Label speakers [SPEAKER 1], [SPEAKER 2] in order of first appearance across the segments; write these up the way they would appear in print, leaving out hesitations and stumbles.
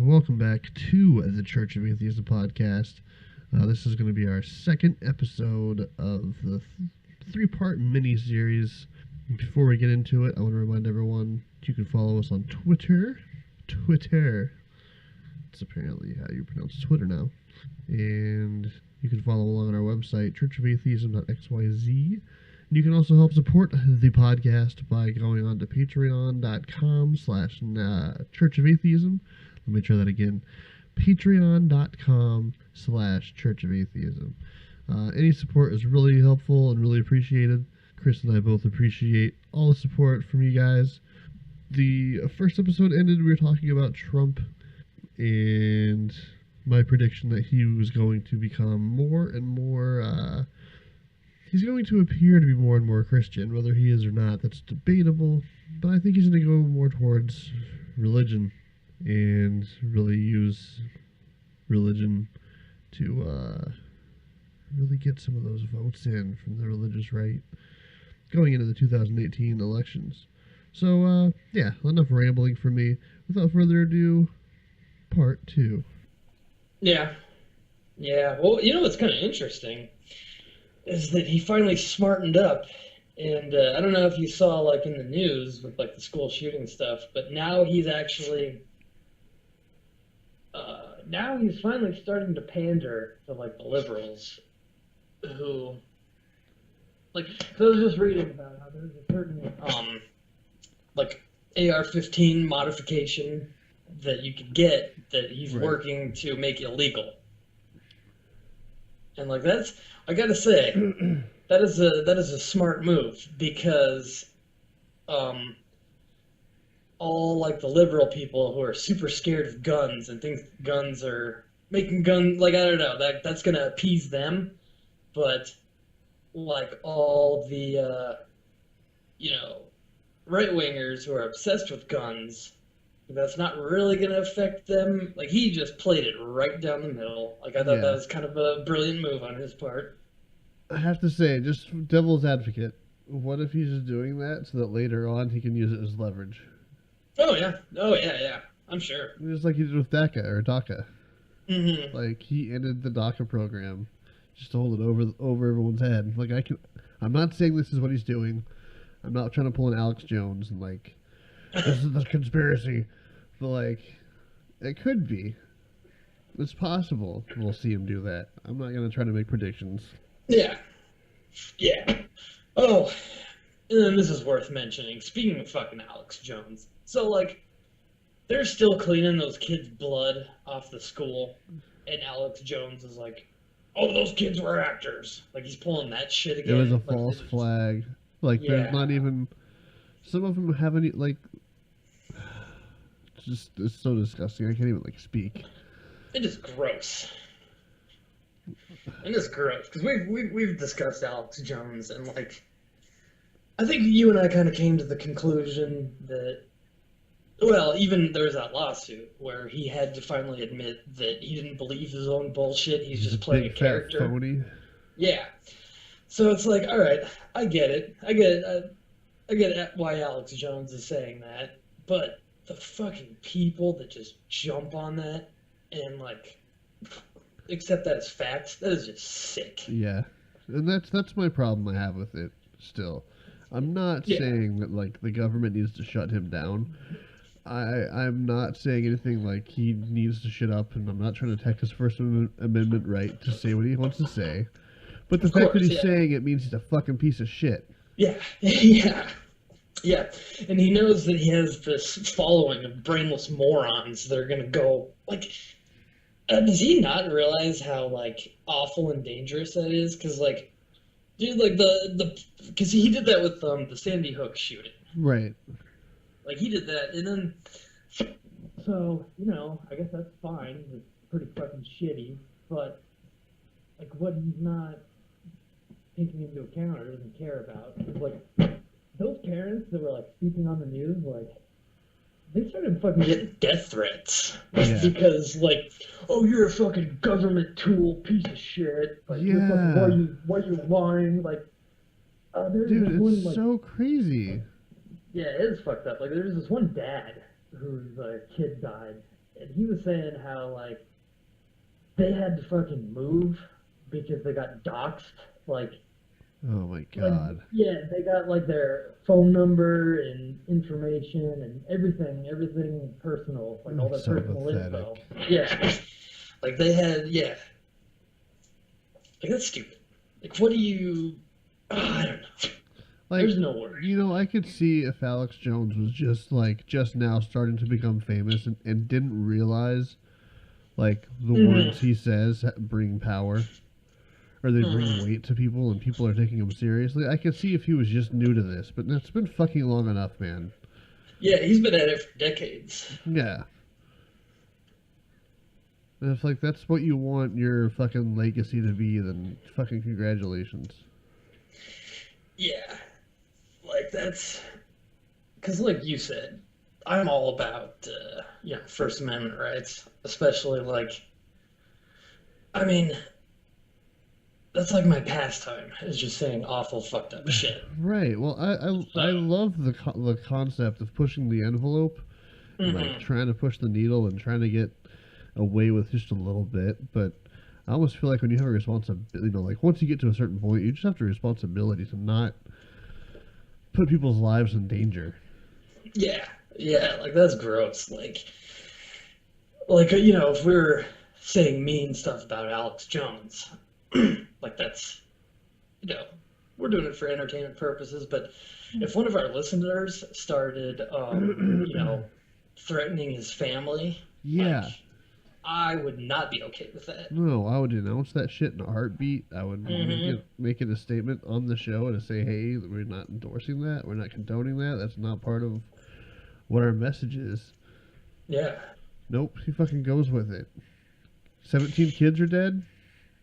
[SPEAKER 1] Welcome back to the Church of Atheism podcast. This is going to be our second episode of the three-part mini-series. Before we get into it, I want to remind everyone you can follow us on Twitter. It's apparently how you pronounce Twitter now. And you can follow along on our website, churchofatheism.xyz. And you can also help support the podcast by going on to patreon.com/Church of Atheism. Let me try that again. Patreon.com/Church of Atheism. Any support is really helpful and really appreciated. Chris and I both appreciate all the support from you guys. The first episode ended, we were talking about Trump and my prediction that he was going to become more and more, he's going to appear to be more and more Christian. Whether he is or not, that's debatable. But I think he's going to go more towards religion and really use religion to really get some of those votes in from the religious right going into the 2018 elections. So, yeah, enough rambling from me. Without further ado, part 2.
[SPEAKER 2] Yeah. Well, you know what's kind of interesting is that he finally smartened up. And I don't know if you saw, like, in the news with, like, the school shooting stuff, but now he's actually... now he's finally starting to pander to, like, the liberals who... Like, so I was just reading about how there's a certain, like, AR-15 modification that you could get that he's working to make illegal. And, like, that's... I gotta say, that is a smart move, because all, like, the liberal people who are super scared of guns and think guns are making guns, like, I don't know, that's gonna appease them, but, like, all the, right-wingers who are obsessed with guns, that's not really gonna affect them. Like, he just played it right down the middle. Like, I thought that was kind of a brilliant move on his part.
[SPEAKER 1] I have to say, just devil's advocate, what if he's just doing that so that later on he can use it as leverage?
[SPEAKER 2] Oh, yeah. I'm sure.
[SPEAKER 1] Just like he did with DACA.
[SPEAKER 2] Mm-hmm.
[SPEAKER 1] Like, he ended the DACA program just to hold it over everyone's head. Like, I'm not saying this is what he's doing. I'm not trying to pull an Alex Jones and, like, this is the conspiracy. But, like, it could be. It's possible we'll see him do that. I'm not going to try to make predictions.
[SPEAKER 2] Yeah. Oh, and then this is worth mentioning. Speaking of fucking Alex Jones, so, like, they're still cleaning those kids' blood off the school, and Alex Jones is like, oh, those kids were actors. Like, he's pulling that shit again.
[SPEAKER 1] It was a false flag. Like, there's not even... Some of them haven't, like... It's so disgusting. I can't even, like, speak.
[SPEAKER 2] It is gross. It is gross, because we've discussed Alex Jones, and, like... I think you and I kind of came to the conclusion that... Well, even there was that lawsuit where he had to finally admit that he didn't believe his own bullshit. He's just playing a character.
[SPEAKER 1] Fat phony.
[SPEAKER 2] Yeah. So it's like, all right, I get it. I get why Alex Jones is saying that. But the fucking people that just jump on that and, like, accept that as fact, that is just sick.
[SPEAKER 1] Yeah. And that's my problem I have with it still. I'm not saying that, like, the government needs to shut him down. I'm not saying anything like he needs to shut up, and I'm not trying to attack his First Amendment right to say what he wants to say. But the fact that he's saying it means he's a fucking piece of shit.
[SPEAKER 2] Yeah. And he knows that he has this following of brainless morons that are going to go, like... does he not realize how, like, awful and dangerous that is? Because, like, dude, like, because he did that with the Sandy Hook shooting.
[SPEAKER 1] Right.
[SPEAKER 2] Like, he did that, and then, so, I guess that's fine. It's pretty fucking shitty, but, like, what he's not taking into account or doesn't care about is, like, those parents that were, like, speaking on the news, like, they started fucking getting death threats.
[SPEAKER 1] Yeah.
[SPEAKER 2] Because, like, oh, you're a fucking government tool, piece of shit. Like, you're fucking, why are you lying? Like,
[SPEAKER 1] dude, it's one, like, so crazy.
[SPEAKER 2] Yeah, it is fucked up. Like, there's this one dad whose kid died, and he was saying how like they had to fucking move because they got doxxed. Like,
[SPEAKER 1] Oh my god.
[SPEAKER 2] yeah, they got like their phone number and information and everything personal, like all their
[SPEAKER 1] So
[SPEAKER 2] personal
[SPEAKER 1] pathetic.
[SPEAKER 2] info. Yeah, like they had, yeah. Like that's stupid. Like, what do you? I don't know.
[SPEAKER 1] Like,
[SPEAKER 2] There's no word.
[SPEAKER 1] you know, I could see if Alex Jones was just now starting to become famous and didn't realize, like, the words he says bring power, or they bring weight to people, and people are taking him seriously. I could see if he was just new to this, but it's been fucking long enough, man.
[SPEAKER 2] Yeah, he's been at it for decades.
[SPEAKER 1] Yeah. And if, like, that's what you want your fucking legacy to be, then fucking congratulations.
[SPEAKER 2] Yeah, like that's because, like you said, I'm all about First Amendment rights, especially like, I mean, that's like my pastime is just saying awful, fucked up shit.
[SPEAKER 1] Right. Well, I love the concept of pushing the envelope, and, like, trying to push the needle and trying to get away with just a little bit, but I almost feel like when you have a responsibility, like once you get to a certain point, you just have the responsibility to not put people's lives in danger.
[SPEAKER 2] Yeah, like that's gross. Like if we're saying mean stuff about Alex Jones, like that's we're doing it for entertainment purposes. But if one of our listeners started, threatening his family,
[SPEAKER 1] Yeah.
[SPEAKER 2] like, I would not be okay with that.
[SPEAKER 1] No, I would denounce that shit in a heartbeat. I would make it a statement on the show and to say, hey, we're not endorsing that. We're not condoning that. That's not part of what our message is.
[SPEAKER 2] Yeah.
[SPEAKER 1] Nope, he fucking goes with it. 17 kids are dead?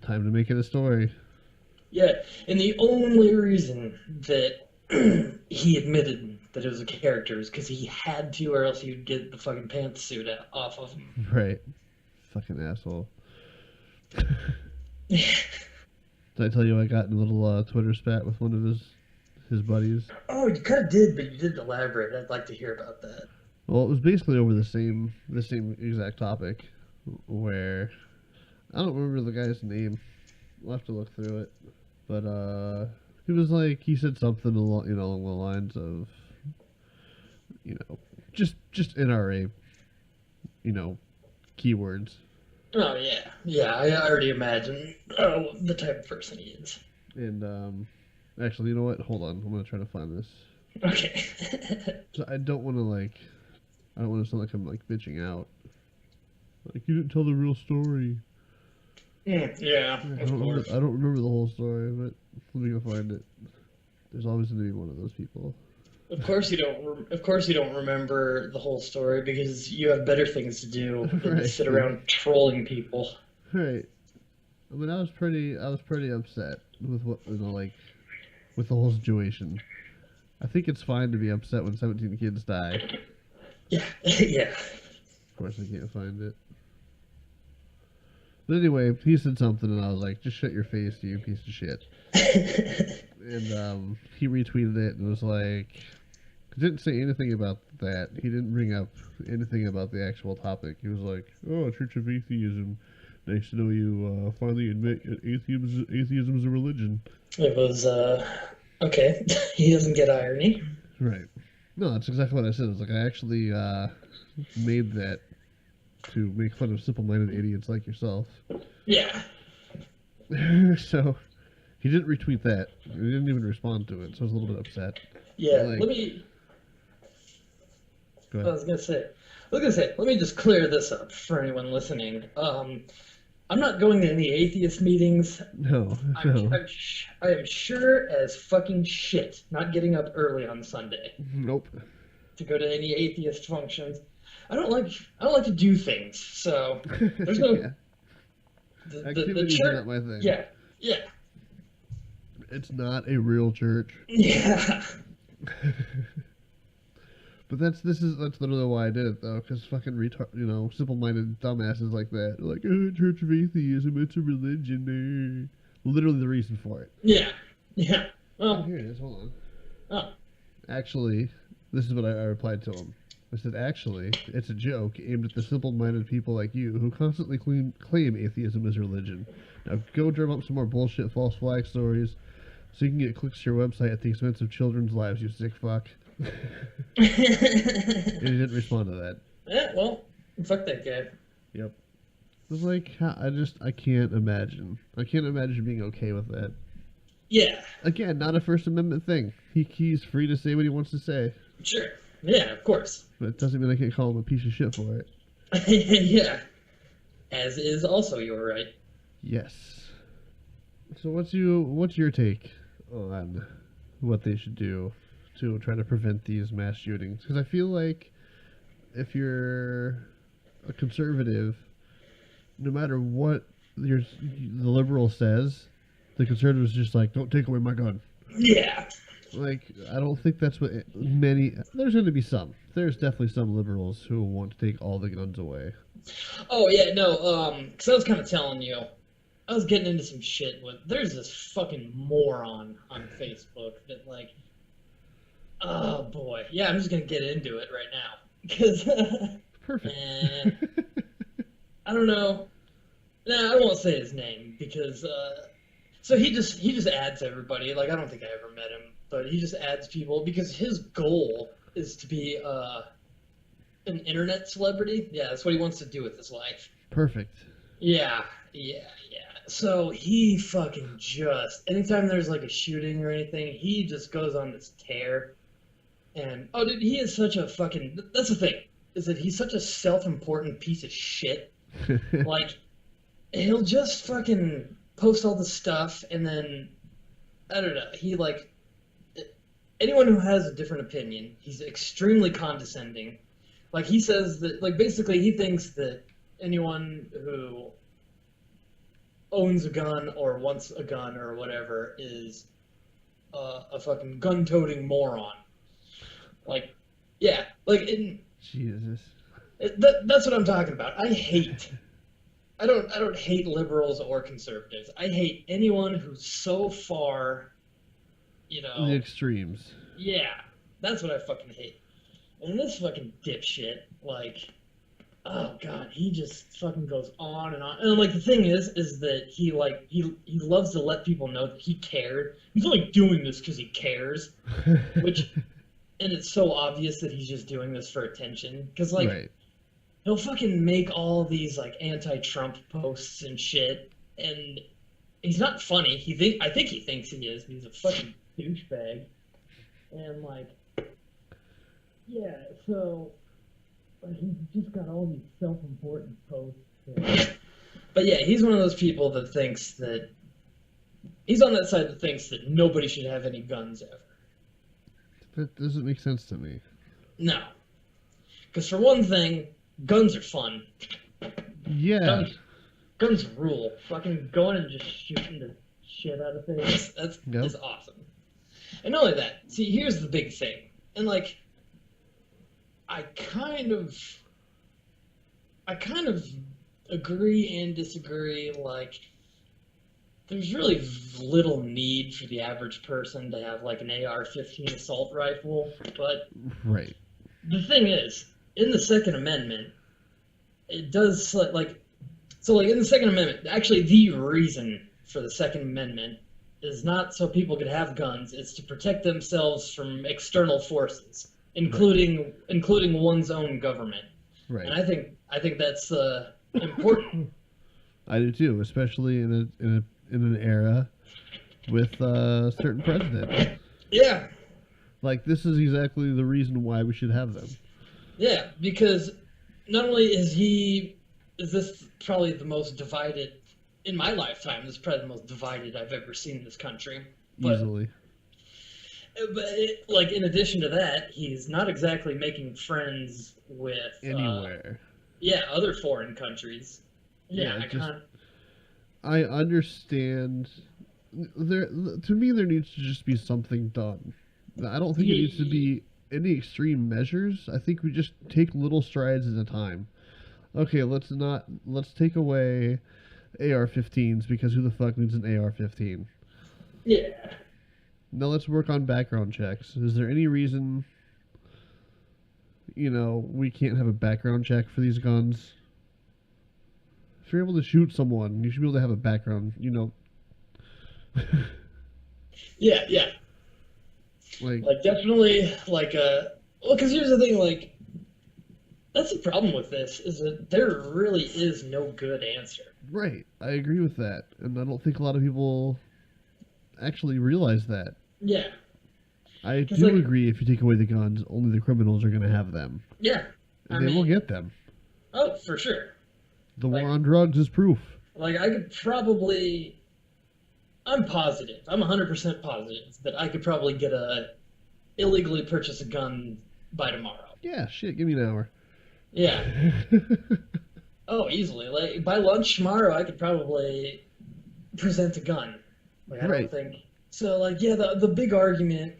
[SPEAKER 1] Time to make it a story.
[SPEAKER 2] Yeah, and the only reason that he admitted that it was a character is because he had to, or else he'd get the fucking pantsuit off of him.
[SPEAKER 1] Right. Fucking asshole. Did I tell you I got in a little Twitter spat with one of his buddies?
[SPEAKER 2] Oh, you kind of did, but you didn't elaborate. I'd like to hear about that.
[SPEAKER 1] Well, it was basically over the same exact topic, where I don't remember the guy's name. We'll have to look through it, but he was like, he said something along the lines of, just NRA, keywords.
[SPEAKER 2] Oh yeah. I already imagine the type of person he is.
[SPEAKER 1] And actually, you know what? Hold on, I'm gonna try to find this.
[SPEAKER 2] Okay.
[SPEAKER 1] So I don't want to sound like I'm like bitching out. Like, you didn't tell the real story.
[SPEAKER 2] Yeah, of course.
[SPEAKER 1] I don't remember the whole story, but let me go find it. There's always going to be one of those people.
[SPEAKER 2] Of course you don't remember the whole story because you have better things to do than to sit around trolling people.
[SPEAKER 1] Right. I mean, I was pretty upset with with the whole situation. I think it's fine to be upset when 17 kids die.
[SPEAKER 2] Yeah, yeah.
[SPEAKER 1] Of course, I can't find it. But anyway, he said something, and I was like, just shut your face, you piece of shit. And he retweeted it and was like, he didn't say anything about that. He didn't bring up anything about the actual topic. He was like, oh, Church of Atheism. Nice to know you finally admit atheism's a religion.
[SPEAKER 2] It was, okay. He doesn't get irony.
[SPEAKER 1] Right. No, that's exactly what I said. It was like, I actually made that to make fun of simple-minded idiots like yourself.
[SPEAKER 2] Yeah.
[SPEAKER 1] So, he didn't retweet that. He didn't even respond to it, so I was a little bit upset.
[SPEAKER 2] Yeah,
[SPEAKER 1] like,
[SPEAKER 2] Go ahead. I was gonna say, let me just clear this up for anyone listening. I'm not going to any atheist meetings.
[SPEAKER 1] No.
[SPEAKER 2] I am sure as fucking shit not getting up early on Sunday.
[SPEAKER 1] Nope.
[SPEAKER 2] To go to any atheist functions. I don't like to do things, so there's no.
[SPEAKER 1] Yeah.
[SPEAKER 2] The church,
[SPEAKER 1] are not my thing.
[SPEAKER 2] Yeah.
[SPEAKER 1] It's not a real church.
[SPEAKER 2] Yeah.
[SPEAKER 1] But that's literally why I did it, though, because fucking simple-minded dumbasses like that are like, oh, Church of Atheism, it's a religion. Literally the reason for it.
[SPEAKER 2] Yeah. Well,
[SPEAKER 1] here it is. Hold on.
[SPEAKER 2] Oh.
[SPEAKER 1] Actually, this is what I replied to him. I said, actually, it's a joke aimed at the simple-minded people like you who constantly claim atheism as religion. Now go drum up some more bullshit false flag stories so you can get clicks to your website at the expense of children's lives, you sick fuck. And he didn't respond to that.
[SPEAKER 2] Yeah, well, fuck that guy.
[SPEAKER 1] Yep. It was like, I can't imagine. I can't imagine being okay with that.
[SPEAKER 2] Yeah.
[SPEAKER 1] Again, not a First Amendment thing. He's free to say what he wants to say.
[SPEAKER 2] Sure. Yeah, of course.
[SPEAKER 1] But it doesn't mean I can't call him a piece of shit for it.
[SPEAKER 2] Yeah. As is also your right.
[SPEAKER 1] Yes. So what's your take on what they should do to try to prevent these mass shootings? Because I feel like if you're a conservative, no matter what the liberal says, the conservatives just like, don't take away my gun.
[SPEAKER 2] Yeah.
[SPEAKER 1] Like, I don't think that's what many... There's going to be some. There's definitely some liberals who want to take all the guns away.
[SPEAKER 2] Oh, yeah, no, because I was kind of telling you, I was getting into some shit with... There's this fucking moron on Facebook that, like... Oh, boy. Yeah, I'm just going to get into it right now. Because...
[SPEAKER 1] Perfect.
[SPEAKER 2] I don't know. Nah, I won't say his name, because, so he just adds everybody. Like, I don't think I ever met him, but he just adds people because his goal is to be an internet celebrity. Yeah, that's what he wants to do with his life.
[SPEAKER 1] Perfect.
[SPEAKER 2] Yeah. So he fucking just, anytime there's like a shooting or anything, he just goes on this tear. And, oh, dude, he is such a fucking, that's the thing, is that he's such a self-important piece of shit. Like, he'll just fucking post all the stuff, and then, I don't know, he, like, anyone who has a different opinion, he's extremely condescending. Like, he says that, like, basically he thinks that anyone who owns a gun or wants a gun or whatever is a fucking gun-toting moron. Like, yeah, like,
[SPEAKER 1] Jesus.
[SPEAKER 2] That's what I'm talking about. I don't hate liberals or conservatives. I hate anyone who's so far, you know...
[SPEAKER 1] The extremes.
[SPEAKER 2] Yeah, that's what I fucking hate. And this fucking dipshit, like... Oh, God, he just fucking goes on and on. And, like, the thing is that he loves to let people know that he cared. He's only doing this because he cares. Which... And it's so obvious that he's just doing this for attention. Because, like...
[SPEAKER 1] Right.
[SPEAKER 2] He'll fucking make all these, like, anti-Trump posts and shit, and he's not funny. I think he thinks he is. He's a fucking douchebag. And, like, yeah, so he's just got all these self-important posts. But yeah, he's one of those people that thinks that... He's on that side that thinks that nobody should have any guns ever.
[SPEAKER 1] That doesn't make sense to me.
[SPEAKER 2] No. Because for one thing... Guns are fun.
[SPEAKER 1] Yeah.
[SPEAKER 2] Guns rule. Fucking going and just shooting the shit out of things. That's awesome. And not only that, see, here's the big thing. And, like, I kind of agree and disagree. Like, there's really little need for the average person to have, like, an AR-15 assault rifle. But
[SPEAKER 1] right.
[SPEAKER 2] The thing is, in the Second Amendment, it does, like, so, like, in the Second Amendment, actually the reason for the Second Amendment is not so people could have guns, it's to protect themselves from external forces, including one's own government. Right. And I think that's important.
[SPEAKER 1] I do too, especially in an era with a certain president.
[SPEAKER 2] Yeah.
[SPEAKER 1] Like, this is exactly the reason why we should have them. Yeah,
[SPEAKER 2] because not only is this probably the most divided, in my lifetime, this is probably the most divided I've ever seen in this country. But,
[SPEAKER 1] easily.
[SPEAKER 2] But, like, in addition to that, he's not exactly making friends with...
[SPEAKER 1] Anywhere.
[SPEAKER 2] Other foreign countries. Yeah,
[SPEAKER 1] I understand. To me, there needs to just be something done. I don't think it needs to be any extreme measures. I think we just take little strides at a time. Okay, let's take away AR-15s because who the fuck needs an AR-15?
[SPEAKER 2] Yeah.
[SPEAKER 1] Now let's work on background checks. Is there any reason we can't have a background check for these guns. If you're able to shoot someone, you should be able to have a background,
[SPEAKER 2] Yeah.
[SPEAKER 1] like
[SPEAKER 2] Definitely, well, because here's the thing, that's the problem with this, is that there really is no good answer.
[SPEAKER 1] right. I agree with that, and I don't think a lot of people actually realize that.
[SPEAKER 2] Yeah.
[SPEAKER 1] I do agree. If you take away the guns, only the criminals are going to have them.
[SPEAKER 2] Yeah.
[SPEAKER 1] And they will get them.
[SPEAKER 2] Oh, for sure.
[SPEAKER 1] The war on drugs is proof.
[SPEAKER 2] I could probably... I'm positive. I'm 100% positive that I could probably illegally purchase a gun by tomorrow.
[SPEAKER 1] Yeah, shit. Give me an hour.
[SPEAKER 2] Yeah. Oh, easily. By lunch tomorrow, I could probably present a gun. I don't think... So, the big argument...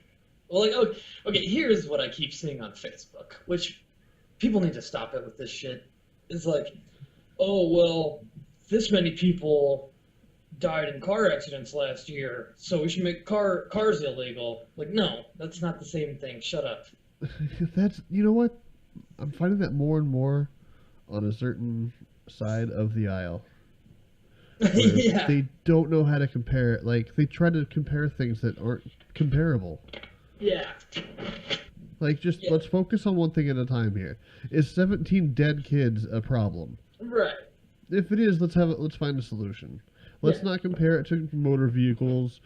[SPEAKER 2] Well, okay, here's what I keep seeing on Facebook, which people need to stop it with this shit. It's oh, well, this many people died in car accidents last year, so we should make cars illegal. No, that's not the same thing. Shut up.
[SPEAKER 1] You know what? I'm finding that more and more on a certain side of the aisle.
[SPEAKER 2] Yeah.
[SPEAKER 1] They don't know how to compare. They try to compare things that aren't comparable.
[SPEAKER 2] Yeah.
[SPEAKER 1] Let's focus on one thing at a time here. Is 17 dead kids a problem?
[SPEAKER 2] Right.
[SPEAKER 1] If it is, let's find a solution. Let's not compare it to motor vehicles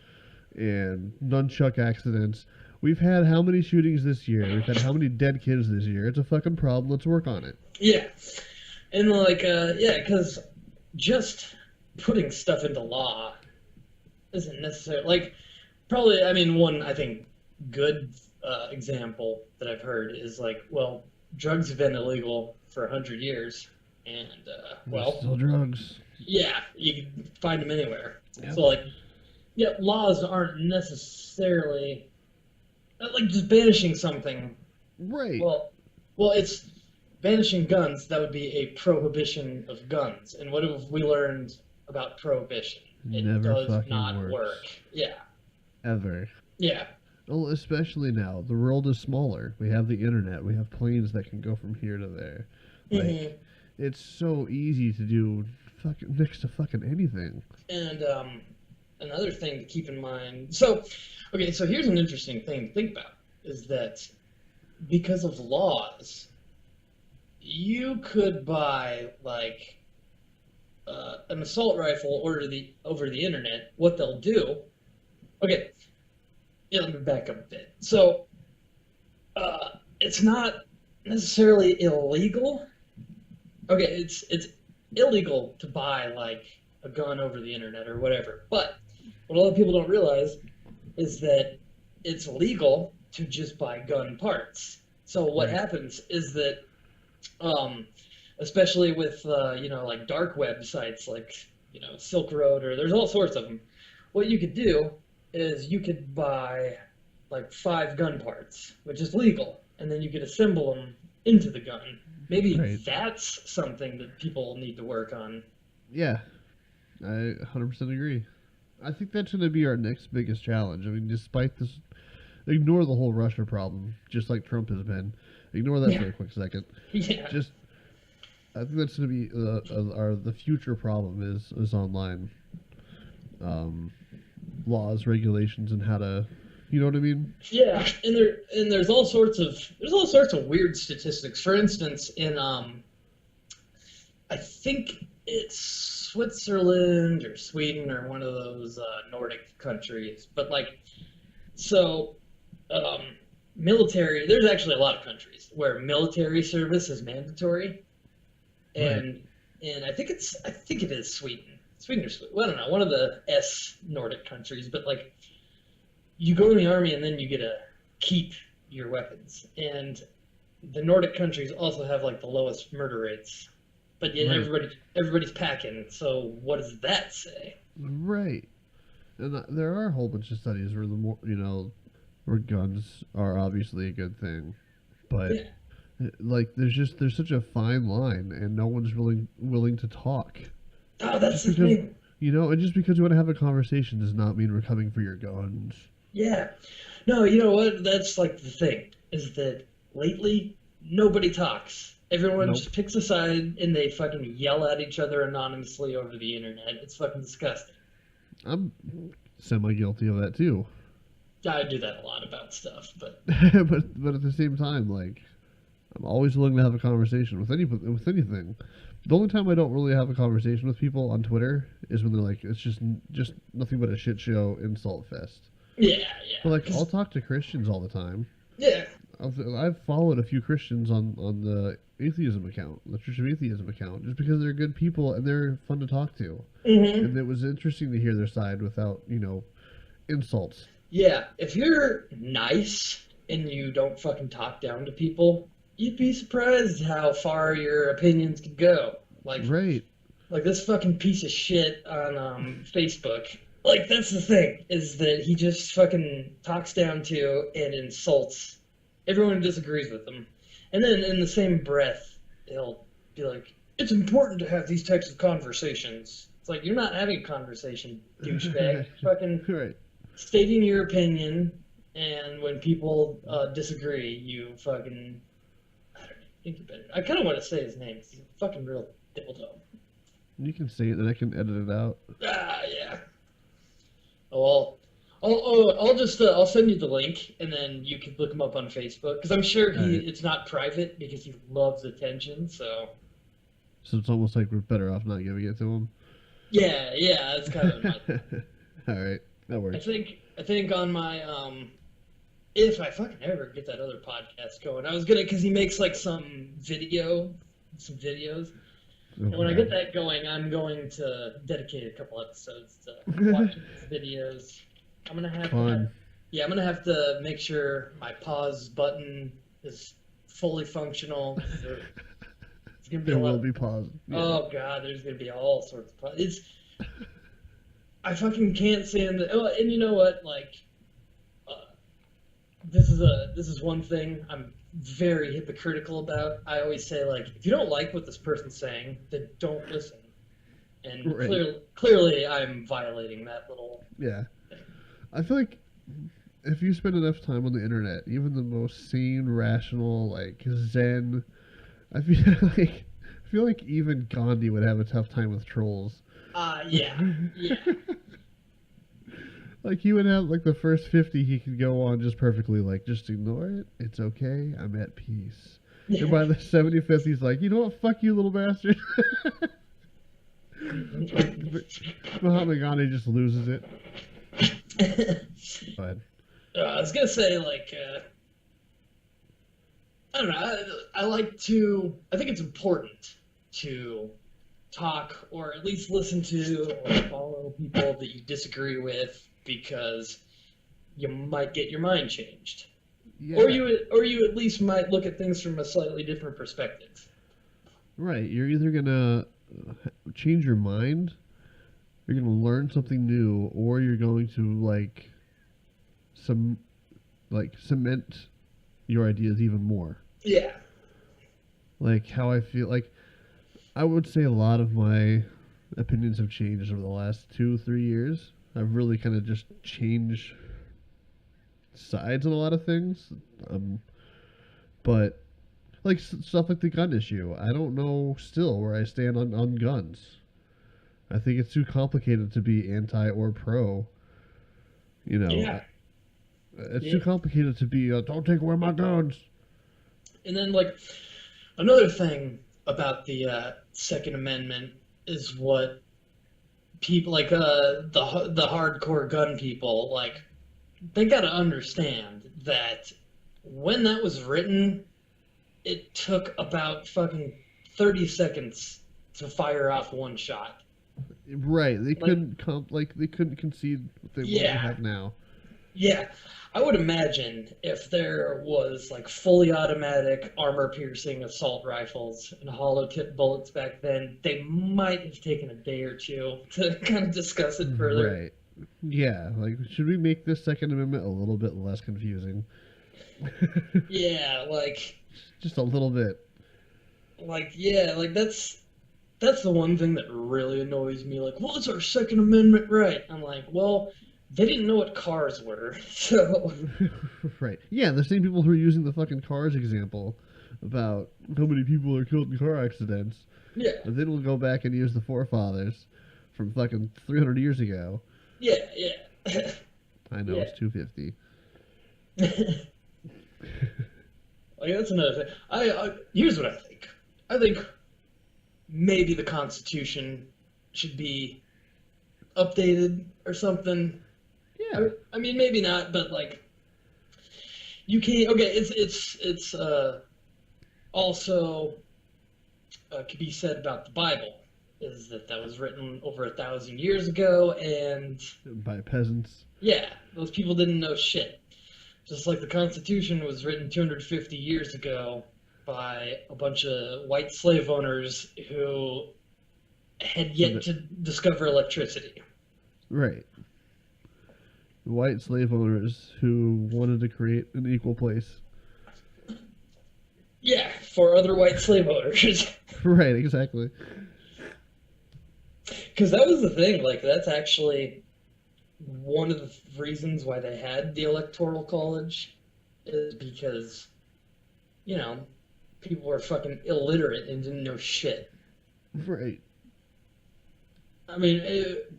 [SPEAKER 1] and nunchuck accidents. We've had how many shootings this year? We've had how many dead kids this year? It's a fucking problem. Let's work on it.
[SPEAKER 2] Yeah. And because just putting stuff into law isn't necessarily one, I think, good example that I've heard is drugs have been illegal for 100 years, and
[SPEAKER 1] still drugs.
[SPEAKER 2] Yeah, you can find them anywhere.
[SPEAKER 1] Yep.
[SPEAKER 2] So laws aren't necessarily just banishing something.
[SPEAKER 1] Right.
[SPEAKER 2] Well, it's banishing guns. That would be a prohibition of guns. And what have we learned about prohibition? It
[SPEAKER 1] never
[SPEAKER 2] does not
[SPEAKER 1] works.
[SPEAKER 2] work. Yeah.
[SPEAKER 1] Ever.
[SPEAKER 2] Yeah.
[SPEAKER 1] Well, especially now. The world is smaller. We have the internet. We have planes that can go from here to there. It's so easy to do next to fucking anything.
[SPEAKER 2] And another thing to keep in mind. So here's an interesting thing to think about, is that because of laws, you could buy an assault rifle over the internet. What they'll do. Okay. Yeah, let me back up a bit. So, it's not necessarily illegal. Okay, it's illegal to buy a gun over the internet or whatever. But what a lot of people don't realize is that it's legal to just buy gun parts. So what happens is that, especially with dark websites Silk Road, or there's all sorts of them. What you could do is you could buy 5 gun parts, which is legal, and then you could assemble them into the gun. Maybe that's something that people need to work on. Yeah,
[SPEAKER 1] I 100% agree. I think that's going to be our next biggest challenge. I mean, despite this, ignore the whole Russia problem, just like Trump has been. Ignore that for a quick second.
[SPEAKER 2] Yeah.
[SPEAKER 1] I think that's going to be the future problem is online laws, regulations, and how to, you know what I mean?
[SPEAKER 2] Yeah, and there's all sorts of weird statistics. For instance, in I think it's Switzerland or Sweden or one of those Nordic countries, but military. There's actually a lot of countries where military service is mandatory, and I think it is Sweden. Sweden or Sweden, I don't know, one of the Nordic countries, but you go in the army and then you get to keep your weapons. And the Nordic countries also have the lowest murder rates, but yet everybody's packing. So what does that say?
[SPEAKER 1] Right. And there are a whole bunch of studies where where guns are obviously a good thing, but there's such a fine line, and no one's really willing to talk.
[SPEAKER 2] Oh, that's the thing.
[SPEAKER 1] And just because you want to have a conversation does not mean we're coming for your guns.
[SPEAKER 2] Yeah. No, you know what? That's the thing, is that lately nobody talks. Everyone
[SPEAKER 1] Nope.
[SPEAKER 2] just picks a side and they fucking yell at each other anonymously over the internet. It's fucking disgusting.
[SPEAKER 1] I'm semi-guilty of that too.
[SPEAKER 2] I do that a lot about stuff, but
[SPEAKER 1] but at the same time, like, I'm always willing to have a conversation with anything. The only time I don't really have a conversation with people on Twitter is when they're like, it's just nothing but a shit show, insult fest.
[SPEAKER 2] yeah.
[SPEAKER 1] But like, I'll talk to Christians all the time.
[SPEAKER 2] Yeah.
[SPEAKER 1] I've followed a few Christians on the Atheism account, the Church of Atheism account, just because they're good people and they're fun to talk to.
[SPEAKER 2] Mm-hmm.
[SPEAKER 1] And it was interesting to hear their side without, insults.
[SPEAKER 2] Yeah, if you're nice and you don't fucking talk down to people, you'd be surprised how far your opinions could go.
[SPEAKER 1] Right.
[SPEAKER 2] Like this fucking piece of shit on Facebook. Like, that's the thing, is that he just fucking talks down to and insults everyone who disagrees with him. And then in the same breath, he'll be like, it's important to have these types of conversations. It's like, you're not having a conversation, douchebag. Fucking
[SPEAKER 1] Right.
[SPEAKER 2] stating your opinion, and when people disagree, you fucking... I don't know, think you better. I kind of want to say his name, 'cause he's a fucking real dildo.
[SPEAKER 1] You can say it, then I can edit it out.
[SPEAKER 2] Yeah. Well, I'll send you the link, and then you can look him up on Facebook, because I'm sure it's not private, because he loves attention, so...
[SPEAKER 1] So it's almost like we're better off not giving it to him.
[SPEAKER 2] Yeah, that's kind of my...
[SPEAKER 1] All right, that works.
[SPEAKER 2] I think on my, if I fucking ever get that other podcast going, I was gonna, because he makes, like, some videos. And when I get that going, I'm going to dedicate a couple episodes to watching his videos. I'm gonna have I'm gonna have to make sure my pause button is fully functional. It's gonna be
[SPEAKER 1] there will be pause. Yeah.
[SPEAKER 2] Oh god, there's gonna be all sorts of pause. I fucking can't stand it. Oh, and you know what? Like, this is one thing I'm very hypocritical about. I always say, like, if you don't like what this person's saying, then don't listen. And
[SPEAKER 1] Right.
[SPEAKER 2] clearly, I'm violating that little.
[SPEAKER 1] Yeah, I feel like if you spend enough time on the internet, even the most sane, rational, like Zen, I feel like even Gandhi would have a tough time with trolls.
[SPEAKER 2] Yeah.
[SPEAKER 1] Like, he would have, like, the first 50 he could go on just perfectly, like, just ignore it. It's okay. I'm at peace. And by the 75th, he's like, you know what? Fuck you, little bastard. Mahatma Gandhi just loses it. Go ahead.
[SPEAKER 2] I was going to say, like, I don't know. I think it's important to talk or at least listen to or follow people that you disagree with, because you might get your mind changed, or you at least might look at things from a slightly different perspective.
[SPEAKER 1] Right, you're either gonna change your mind, you're gonna learn something new, or you're going to cement your ideas even more.
[SPEAKER 2] Yeah.
[SPEAKER 1] Like how I feel like. I would say a lot of my opinions have changed over the last 2-3 years. I've really kind of just changed sides on a lot of things. But, like, stuff like the gun issue, I don't know still where I stand on guns. I think it's too complicated to be anti or pro.
[SPEAKER 2] Yeah.
[SPEAKER 1] It's too complicated to be, don't take away my guns.
[SPEAKER 2] And then, like, another thing about the Second Amendment is what people like the hardcore gun people, like, they gotta understand that when that was written, it took about fucking 30 seconds to fire off one shot.
[SPEAKER 1] Right, they couldn't concede what they have now.
[SPEAKER 2] Yeah, I would imagine if there was, like, fully automatic armor-piercing assault rifles and hollow-tip bullets back then, they might have taken a day or two to kind of discuss it further.
[SPEAKER 1] Right. Yeah, like, should we make this Second Amendment a little bit less confusing?
[SPEAKER 2] Yeah, like...
[SPEAKER 1] Just a little bit.
[SPEAKER 2] Like, yeah, like, that's the one thing that really annoys me. Like, well, it's our Second Amendment right. I'm like, well... They didn't know what cars were, so...
[SPEAKER 1] Right. Yeah, the same people who are using the fucking cars example about how many people are killed in car accidents.
[SPEAKER 2] Yeah.
[SPEAKER 1] And then we'll go back and use the forefathers from fucking 300 years ago.
[SPEAKER 2] Yeah.
[SPEAKER 1] I know,
[SPEAKER 2] Yeah.
[SPEAKER 1] it's 250.
[SPEAKER 2] Like, that's another thing. Here's what I think. I think maybe the Constitution should be updated or something.
[SPEAKER 1] Yeah.
[SPEAKER 2] I mean, maybe not, but like, you can't. Okay, it's also could be said about the Bible, is that was written over 1,000 years ago, and
[SPEAKER 1] By peasants.
[SPEAKER 2] yeah, those people didn't know shit. Just like the Constitution was written 250 years ago by a bunch of white slave owners who had yet to discover electricity.
[SPEAKER 1] Right. White slave owners who wanted to create an equal place.
[SPEAKER 2] Yeah, for other white slave owners.
[SPEAKER 1] Right, exactly.
[SPEAKER 2] Because that was the thing, like, that's actually one of the reasons why they had the Electoral College, is because, you know, people were fucking illiterate and didn't know shit.
[SPEAKER 1] Right.
[SPEAKER 2] I mean, it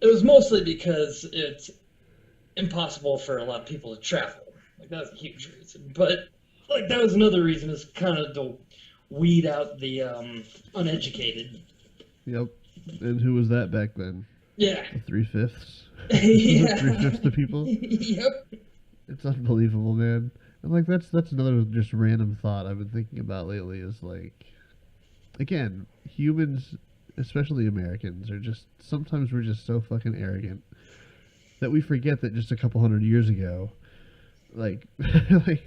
[SPEAKER 2] was mostly because it's impossible for a lot of people to travel. Like, that was a huge reason. But, like, that was another reason, is kind of to weed out the uneducated.
[SPEAKER 1] Yep. And who was that back then?
[SPEAKER 2] Yeah.
[SPEAKER 1] 3/5?
[SPEAKER 2] Yeah.
[SPEAKER 1] 3/5 the people?
[SPEAKER 2] Yep.
[SPEAKER 1] It's unbelievable, man. And like that's another just random thought I've been thinking about lately is like, again, humans, especially Americans, are just, sometimes we're just so fucking arrogant that we forget that just a couple hundred years ago, like like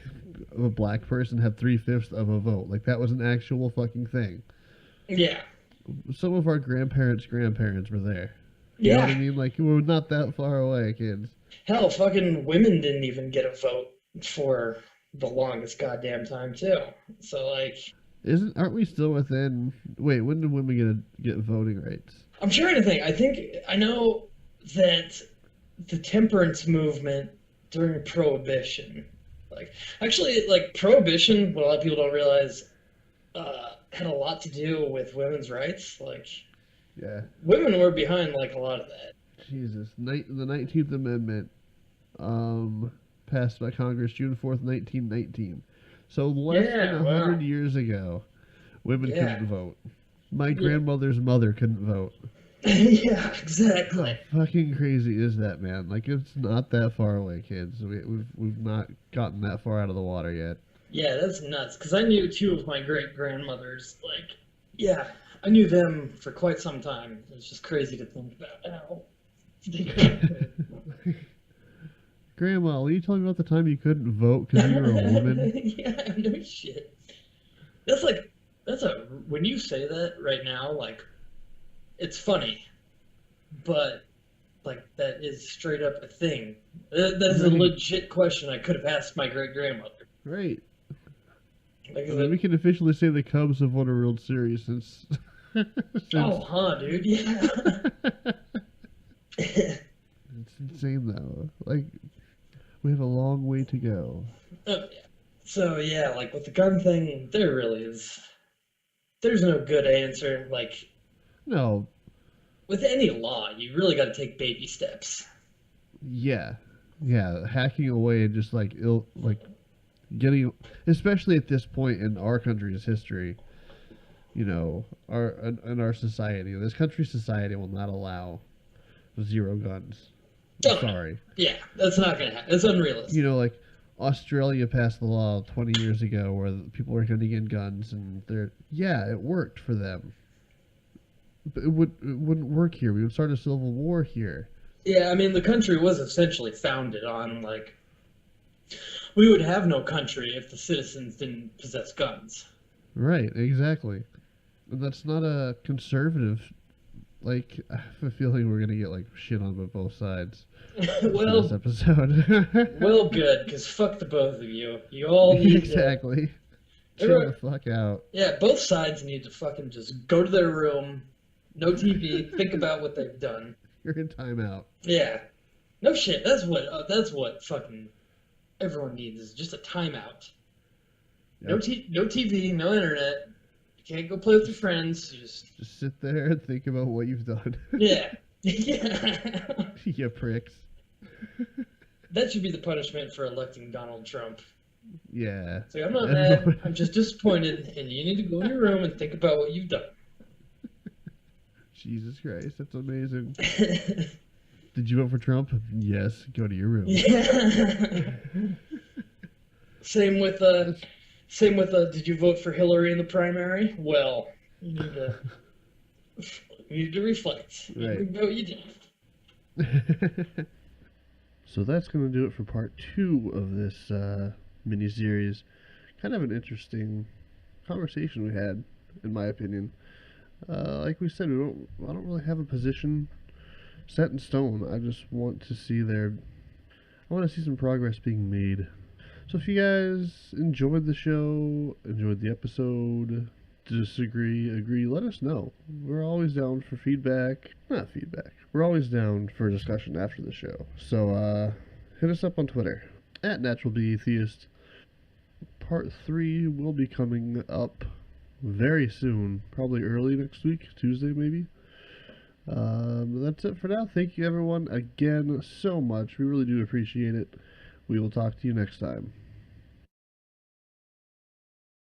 [SPEAKER 1] a black person had 3/5 of a vote. Like, that was an actual fucking thing.
[SPEAKER 2] Yeah.
[SPEAKER 1] Some of our grandparents' grandparents were there. You
[SPEAKER 2] Yeah.
[SPEAKER 1] know what I mean? Like, we're not that far away, kids.
[SPEAKER 2] Hell, fucking women didn't even get a vote for the longest goddamn time, too. So, like,
[SPEAKER 1] Aren't we still within? Wait, when did women get voting rights?
[SPEAKER 2] I'm trying to think. I know that the temperance movement during Prohibition, like, actually, like, Prohibition, what a lot of people don't realize, had a lot to do with women's rights. Like,
[SPEAKER 1] Yeah.
[SPEAKER 2] women were behind, like, a lot of that.
[SPEAKER 1] Jesus. The 19th Amendment, passed by Congress June 4th, 1919. So less than 100 years ago, women couldn't vote. My grandmother's mother couldn't vote.
[SPEAKER 2] Yeah, exactly.
[SPEAKER 1] How fucking crazy is that, man? Like, it's not that far away, kids. We've not gotten that far out of the water yet.
[SPEAKER 2] Yeah, that's nuts. Because I knew two of my great-grandmothers. Like, yeah, I knew them for quite some time. It's just crazy to think about how they couldn't.
[SPEAKER 1] Grandma, will you tell me about the time you couldn't vote because you were a woman?
[SPEAKER 2] Yeah, no shit. When you say that right now, like, it's funny, but, like, that is straight up a thing. That is a legit question I could have asked my great-grandmother.
[SPEAKER 1] Right.
[SPEAKER 2] Like,
[SPEAKER 1] We can officially say the Cubs have won a World Series since.
[SPEAKER 2] Oh, huh, dude, yeah.
[SPEAKER 1] It's insane, though. Like, we have a long way to go.
[SPEAKER 2] Oh, yeah. So, yeah, like, with the gun thing, there's no good answer. Like,
[SPEAKER 1] No.
[SPEAKER 2] with any law, you really got to take baby steps.
[SPEAKER 1] Yeah. Hacking away and just getting, especially at this point in our country's history, you know, in our society, this country's society will not allow zero guns. I'm sorry.
[SPEAKER 2] Yeah, that's not gonna happen. It's unrealistic.
[SPEAKER 1] You know, like, Australia passed the law 20 years ago where people were getting in guns, and it worked for them. But it wouldn't work here. We would start a civil war here.
[SPEAKER 2] Yeah, I mean, the country was essentially founded on, like, we would have no country if the citizens didn't possess guns.
[SPEAKER 1] Right, exactly. And that's not a conservative, like, I have a feeling we're going to get, like, shit on by both sides.
[SPEAKER 2] Well,
[SPEAKER 1] this episode.
[SPEAKER 2] Well, good, because fuck the both of you. You all need
[SPEAKER 1] exactly. Chill the fuck out.
[SPEAKER 2] Yeah, both sides need to fucking just go to their room, no TV, think about what they've done.
[SPEAKER 1] You're in timeout.
[SPEAKER 2] Yeah. No shit, that's what fucking everyone needs, is just a timeout. No no TV, no internet. You can't go play with your friends. You just
[SPEAKER 1] sit there and think about what you've done.
[SPEAKER 2] yeah. Yeah.
[SPEAKER 1] You pricks.
[SPEAKER 2] That should be the punishment for electing Donald Trump.
[SPEAKER 1] Yeah.
[SPEAKER 2] So I'm not mad. I'm just disappointed, and you need to go in your room and think about what you've done.
[SPEAKER 1] Jesus Christ, that's amazing. Did you vote for Trump? Yes. Go to your room.
[SPEAKER 2] Yeah. Same with did you vote for Hillary in the primary? Well, you need to reflect.
[SPEAKER 1] Right.
[SPEAKER 2] No, you didn't.
[SPEAKER 1] So that's going to do it for part 2 of this mini-series. Kind of an interesting conversation we had, in my opinion. Like we said, I don't really have a position set in stone. I just want to see I want to see some progress being made. So if you guys enjoyed the show, enjoyed the episode, disagree, agree, let us know. We're always down for feedback. Not feedback. We're always down for a discussion after the show. So hit us up on Twitter @NaturalBeAtheist. Part 3 will be coming up very soon, probably early next week, Tuesday maybe. That's it for now. Thank you everyone again so much. We really do appreciate it. We will talk to you next time.